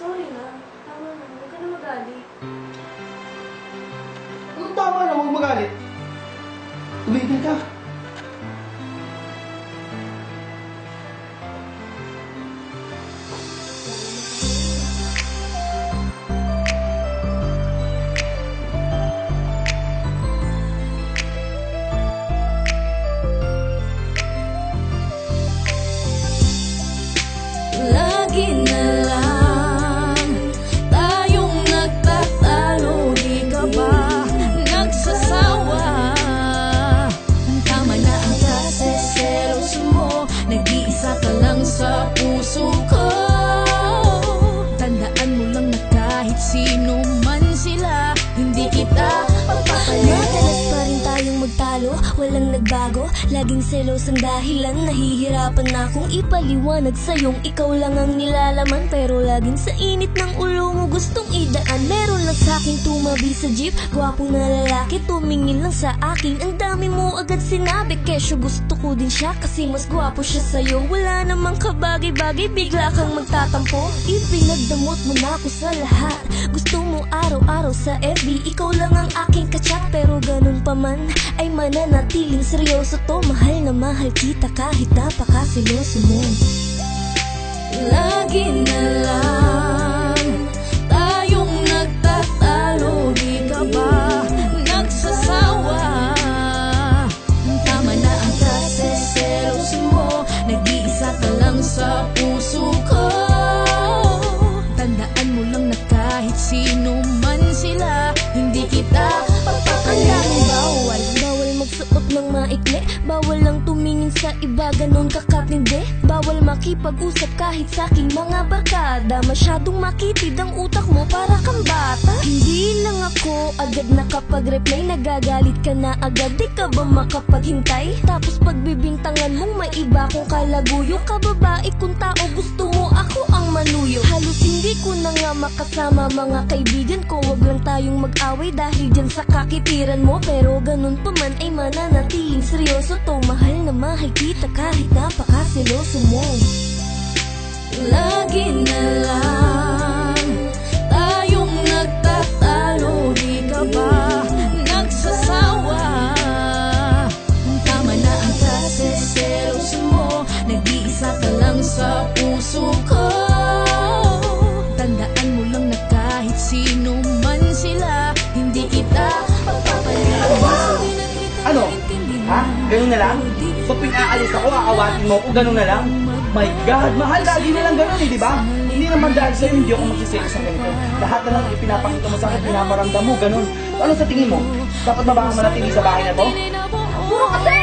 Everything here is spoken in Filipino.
Sorry na. Tama na. Huwag ka na magalit. Anong tama na, huwag magalit? Tumigil ka. Lagi na lang tayong nagtatalo, di ka ba nagsasawa? Tama na ang kaseselos mo, nag-iisa ka lang sa puso ko. Tandaan mo lang na kahit sino man sila, hindi kita papahalin. Madalas pa rin tayong magtalo, walang nagbago. Laging selos ang dahilan, nahihirapan na akong ipaliwanag sa'yong ikaw lang ang nilalaman. Pero laging sa init ng ulo mo gustong idaan. Meron lang sa'king tumabi sa jeep, gwapong na lalaki, tumingin lang sa akin. Ang dami mo agad sinabi, kesyo gusto ko din siya kasi mas gwapo siya sa'yo. Wala namang kabagay-bagay, bigla kang magtatampo. Ipinagdamot mo na ako sa lahat, gusto mo araw-araw sa FB, ikaw lang ang aking kachat. Pero ganun pa man ay mananatiling seryoso to. Mahal na mahal kita kahit napakasiloso mo. Lagi na lang tayong nagtatalo, di ka ba nagsasawa? Tama na ang kaseselos mo, nag-iisa ka lang sa puso ko. Tandaan mo lang na kahit sino man sila, hindi kita Ang daming bawal, bawal magsuot ng maikli, bawal lang tumingin sa iba, ganun kakatindi. Bawal makipag-usap kahit sa aking mga barkada, masyadong makitid ang utak mo para kang bata. Hindi lang ako agad nakapag-reply, nagagalit ka na agad, di ka ba makapaghintay? Tapos pagbibintangan mong may iba kong kalaguyo, kababae kung tao, gusto mo ako ang manuyo. Halos hindi ko na nga makasama mga kaibigan ko, wag lang tayong mag-away dahil dyan sa kakitiran mo. Pero ganun pa man ay mananatiling seryoso to. Mahal na mahal kita kahit napakasiloso mo. Lagi na lang tayong nagtatalo, di ka ba nagsasawa? Tama na ang kaseselos mo, nag-iisa ka lang sa puso ko. Tandaan mo lang na kahit sino man sila, hindi kita papapalit. Ano? Ha? Ganun na lang? So pinaalis ako, aawatin mo ako, ganun na lang? My God, mahal, lagi na lang ganun eh, di ba? Hindi naman dahil sa'yo, hindi ako magsiselo sa ganito. Lahat na lang ipinapakita mo sa akin, pinaparamdam mo, ganun. So, ano sa tingin mo? Dapat ba baka manatili sa bahay na to? Puro kasi!